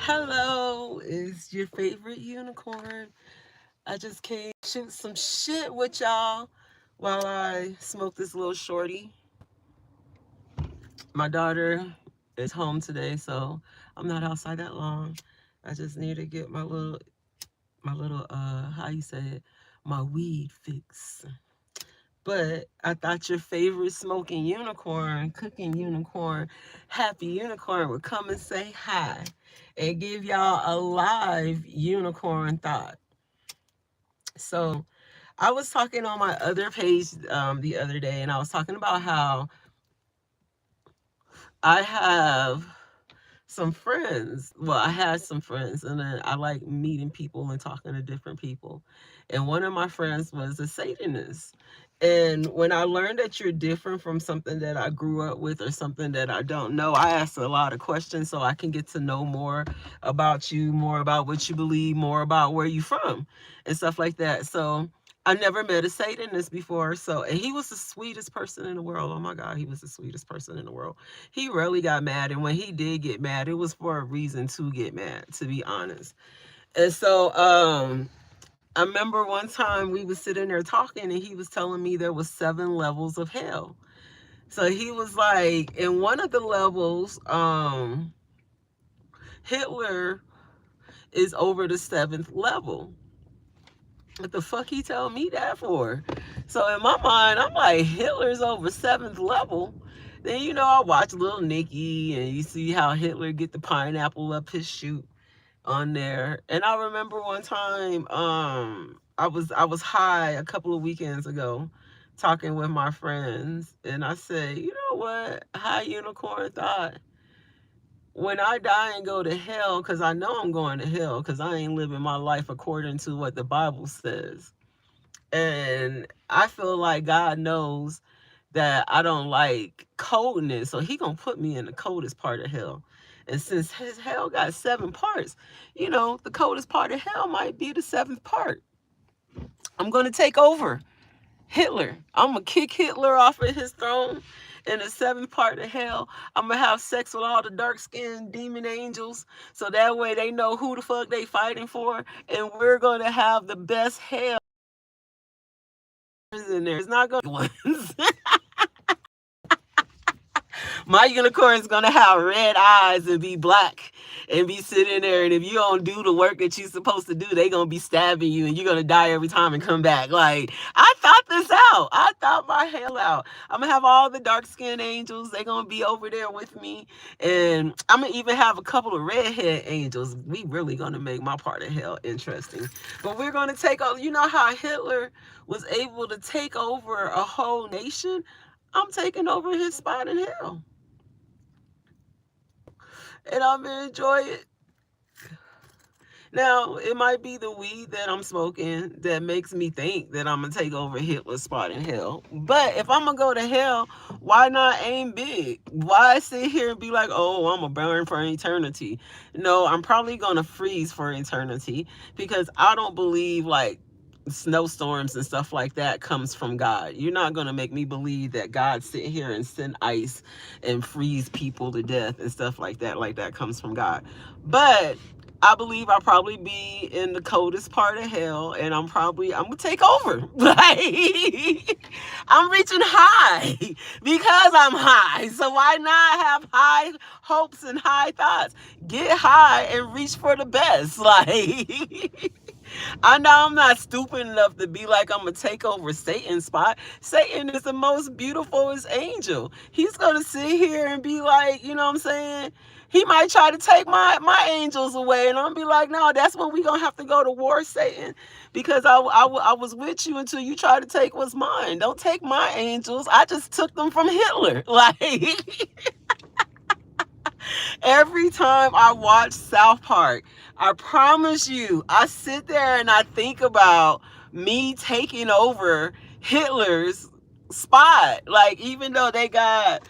Hello, is your favorite unicorn. I just came to shoot some shit with y'all while I smoke this little shorty. My daughter is home today, so I'm not outside that long. I just need to get my little how you say it, my weed fix. But I thought your favorite smoking unicorn, cooking unicorn, happy unicorn would come and say hi and give y'all a live unicorn thought. So I was talking on my other page the other day, and I was talking about how I have some friends. Well, I had some friends, and then I like meeting people and talking to different people. And one of my friends was a Satanist. And when I learned that you're different from something that I grew up with or something that I don't know, I asked a lot of questions so I can get to know more about you, more about what you believe, more about where you're from, and stuff like that. So I never met a Satanist before. So, and he was the sweetest person in the world. Oh my God, he was the sweetest person in the world. He rarely got mad, and when he did get mad, it was for a reason to get mad, to be honest. And so I remember one time we was sitting there talking, and he was telling me there was 7 levels of hell. So he was like, in one of the levels, Hitler is over the 7th level. What the fuck he tell me that for? So in my mind, I'm like, Hitler's over 7th level. Then I watch Little Nicky, and you see how Hitler get the pineapple up his chute on there. And I remember one time, I was high a couple of weekends ago, talking with my friends, and I said, you know what? High Unicorn thought, when I die and go to hell, because I know I'm going to hell, because I ain't living my life according to what the Bible says. And I feel like God knows that I don't like coldness, so he gonna put me in the coldest part of hell. And since his hell got 7 parts, the coldest part of hell might be the 7th part. I'm gonna take over Hitler. I'm gonna kick Hitler off of his throne in the 7th part of hell. I'm gonna have sex with all the dark-skinned demon angels, so that way they know who the fuck they fighting for, and we're gonna have the best hell in there. It's not gonna be ones. My unicorn's gonna have red eyes and be black and be sitting there. And if you don't do the work that you're supposed to do, they gonna be stabbing you, and you're gonna die every time and come back. Like, I thought this out. I thought my hell out. I'm gonna have all the dark skinned angels. They gonna be over there with me, and I'm gonna even have a couple of redhead angels. We really gonna make my part of hell interesting. But we're gonna take over. You know how Hitler was able to take over a whole nation? I'm taking over his spot in hell, and I'm gonna enjoy it. Now, it might be the weed that I'm smoking that makes me think that I'm gonna take over Hitler's spot in hell. But if I'm gonna go to hell, why not aim big? Why sit here and be like, oh, I'm gonna burn for eternity? No, I'm probably gonna freeze for eternity, because I don't believe like snowstorms and stuff like that comes from God. You're not gonna make me believe that God sit here and send ice and freeze people to death and stuff like that comes from God. But I believe I'll probably be in the coldest part of hell, and I'm gonna take over. Like, I'm reaching high because I'm high. So why not have high hopes and high thoughts? Get high and reach for the best. Like, I know I'm not stupid enough to be like, I'm gonna take over Satan's spot. Satan is the most beautiful angel. He's gonna sit here and be like, you know what I'm saying? He might try to take my angels away, and I'm be like, no, that's when we gonna have to go to war, Satan, because I was with you until you try to take what's mine. Don't take my angels. I just took them from Hitler. Like, every time I watch South Park, I promise you, I sit there and I think about me taking over Hitler's spot. Like, even though they got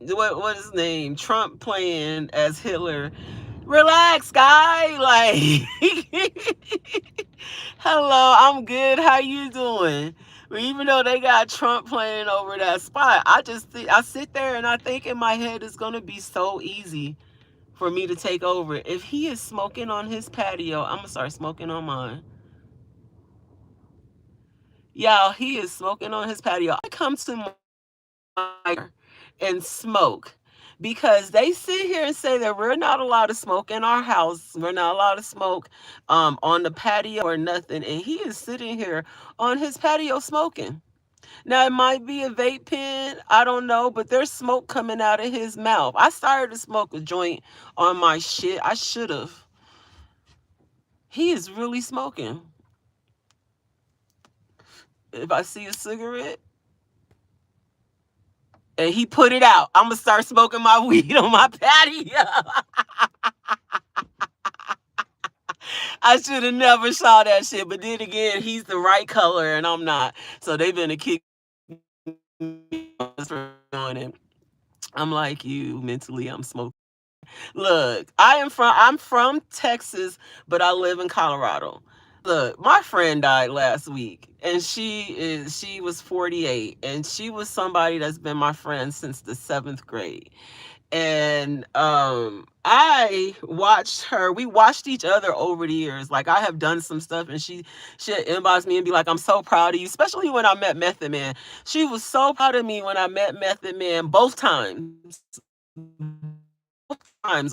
what is his name? Trump playing as Hitler. Relax, guy. Like, hello, I'm good. How you doing? Even though they got Trump playing over that spot, I sit there and I think in my head it's gonna be so easy for me to take over. If he is smoking on his patio, I'm gonna start smoking on mine. Y'all, he is smoking on his patio. I come to my and smoke because they sit here and say that we're not allowed to smoke in our house. We're not allowed to smoke on the patio or nothing. And he is sitting here on his patio smoking. Now it might be a vape pen, I don't know, but there's smoke coming out of his mouth. I started to smoke a joint on my shit. I should have. He is really smoking. If I see a cigarette and he put it out, I'm gonna start smoking my weed on my patio. I should have never saw that shit, but then again, he's the right color and I'm not. So they've been a kick me for doing it. I'm like you mentally, I'm smoking. Look, I'm from Texas, but I live in Colorado. Look, my friend died last week and she was 48 and she was somebody that's been my friend since the 7th grade. And I watched her. We watched each other over the years. Like I have done some stuff and she'd inbox me and be like, I'm so proud of you, especially when I met Method Man. She was so proud of me when I met Method Man both times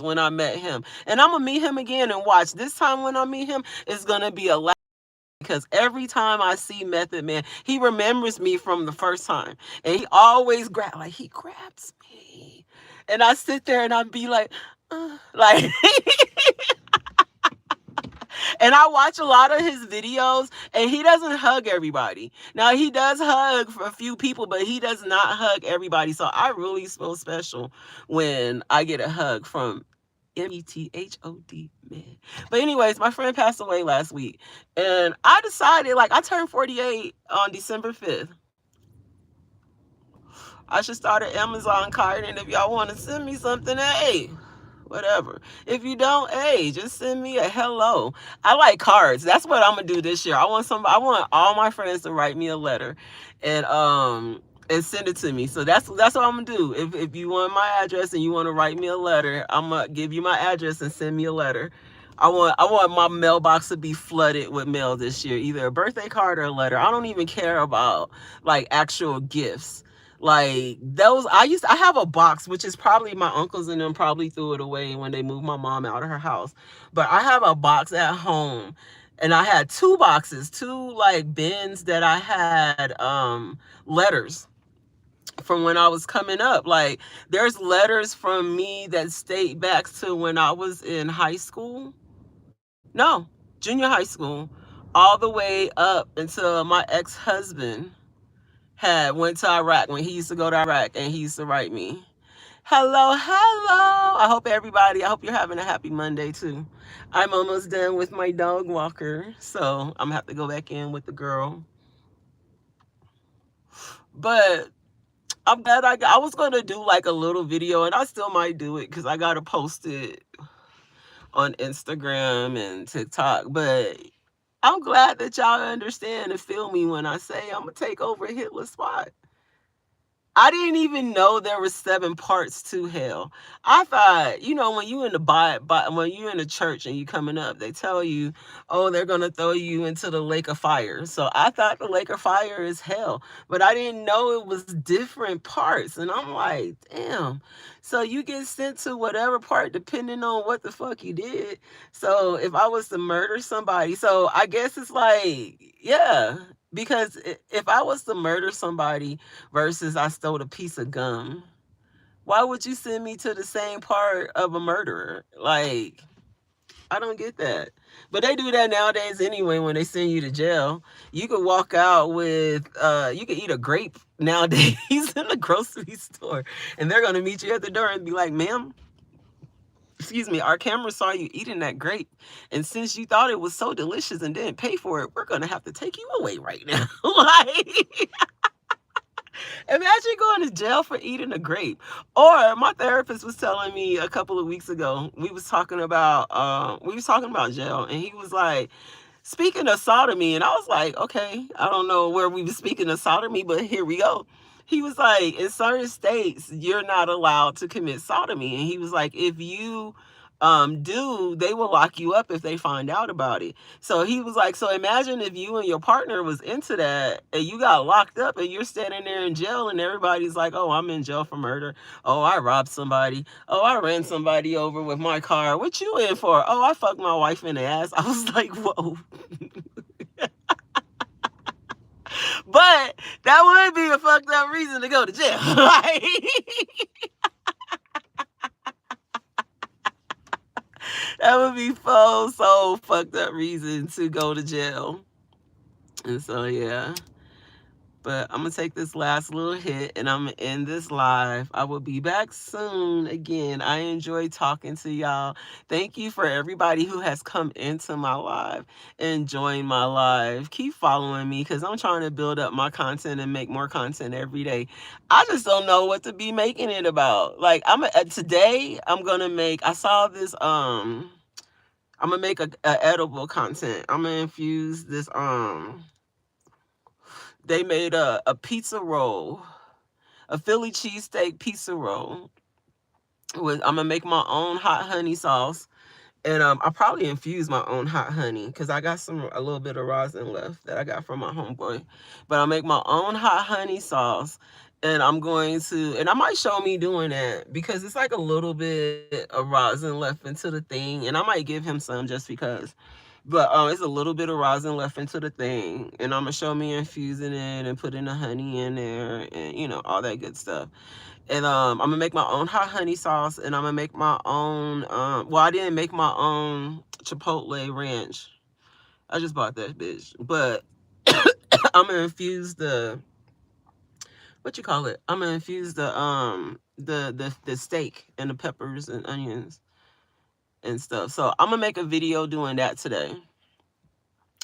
when I met him. And I'm gonna meet him again and watch. This time when I meet him, it's gonna be a laugh because every time I see Method Man, he remembers me from the first time. And he always he grabs me. And I sit there and I'd be like and I watch a lot of his videos and he doesn't hug everybody. Now he does hug for a few people, but he does not hug everybody. So I really feel special when I get a hug from METHOD man. But anyways, my friend passed away last week and I decided I turned 48 on December 5th. I should start an Amazon cart and if y'all want to send me something, hey, whatever. If you don't, hey, just send me a hello. I like cards. That's what I'm gonna do this year. I want all my friends to write me a letter and send it to me. So that's what I'm gonna do. If you want my address and you want to write me a letter, I'm gonna give you my address and send me a letter. I want my mailbox to be flooded with mail this year, either a birthday card or a letter. I don't even care about actual gifts. I have a box, which is probably my uncles and them probably threw it away when they moved my mom out of her house. But I have a box at home and I had two boxes, two bins that I had letters from when I was coming up. There's letters from me that state back to when I was in high school. No, junior high school, all the way up until my ex-husband had went to Iraq, when he used to go to Iraq and he used to write me, hello, hello. I hope you're having a happy Monday too. I'm almost done with my dog walker, so I'm gonna have to go back in with the girl. But I'm glad I was gonna do a little video and I still might do it because I gotta post it on Instagram and TikTok. But I'm glad that y'all understand and feel me when I say I'm gonna take over Hitler's spot. I didn't even know there were 7 parts to hell. I thought, when you in when you in the church and you coming up, they tell you, oh, they're gonna throw you into the lake of fire. So I thought the lake of fire is hell, but I didn't know it was different parts. And I'm like, damn. So you get sent to whatever part depending on what the fuck you did. So if I was to murder somebody, so I guess it's yeah. Because if I was to murder somebody versus I stole a piece of gum, why would you send me to the same part of a murderer? I don't get that. But they do that nowadays anyway when they send you to jail. You could walk out with, you could eat a grape nowadays in the grocery store. And they're going to meet you at the door and be like, ma'am, excuse me, our camera saw you eating that grape. And since you thought it was so delicious and didn't pay for it, we're going to have to take you away right now. Imagine going to jail for eating a grape. Or my therapist was telling me a couple of weeks ago, we was talking about jail. And he was like, speaking of sodomy. And I was like, okay, I don't know where we were speaking of sodomy, but here we go. He was like, in certain states, you're not allowed to commit sodomy. And he was like, if you do, they will lock you up if they find out about it. So he was like, so imagine if you and your partner was into that and you got locked up and you're standing there in jail and everybody's like, oh, I'm in jail for murder. Oh, I robbed somebody. Oh, I ran somebody over with my car. What you in for? Oh, I fucked my wife in the ass. I was like, whoa. But that would be a fucked up reason to go to jail. Like, that would be so fucked up reason to go to jail. And so, yeah. But I'm going to take this last little hit and I'm going to end this live. I will be back soon. Again, I enjoy talking to y'all. Thank you for everybody who has come into my live and joined my live. Keep following me because I'm trying to build up my content and make more content every day. I just don't know what to be making it about. Like, today I'm going to make, I saw this, I'm going to make a edible content. I'm going to infuse this, they made a pizza roll, a Philly cheesesteak pizza roll. I'm gonna make my own hot honey sauce, and I'll probably infuse my own hot honey because I got a little bit of rosin left that I got from my homeboy. But I'll make my own hot honey sauce, and I'm going to, and I might show me doing that because it's like a little bit of rosin left into the thing, and I might give him some just because. But it's a little bit of rosin left into the thing, and I'm gonna show me infusing it and putting the honey in there, and you know, all that good stuff. And I'm gonna make my own hot honey sauce, and I'm gonna make my own. Well, I didn't make my own Chipotle ranch. I just bought that bitch, but I'm gonna infuse the, what you call it? I'm gonna infuse the steak and the peppers and onions and stuff. So I'm gonna make a video doing that today.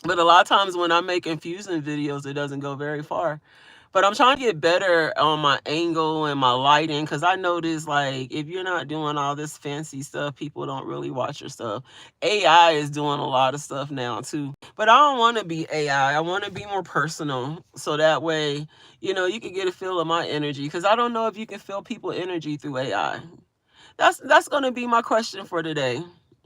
But a lot of times when I make infusing videos, it doesn't go very far. But I'm trying to get better on my angle and my lighting because I notice, like, if you're not doing all this fancy stuff, people don't really watch your stuff. AI is doing a lot of stuff now too. But I don't want to be AI. I want to be more personal. So that way, you know, you can get a feel of my energy because I don't know if you can feel people's energy through AI. That's going to be my question for today.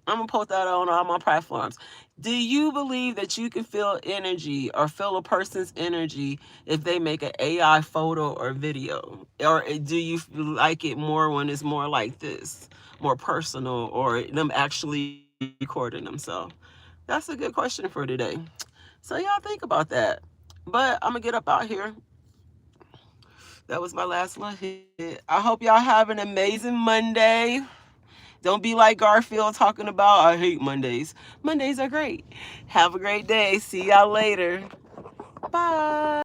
I'm going to post that on all my platforms. Do you believe that you can feel energy or feel a person's energy if they make an AI photo or video? Or do you like it more when it's more like this, more personal, or them actually recording themselves? That's a good question for today. So y'all think about that. But I'm going to get up out here. That was my last little hit. I hope y'all have an amazing Monday. Don't be like Garfield talking about, I hate Mondays. Mondays are great. Have a great day. See y'all later. Bye.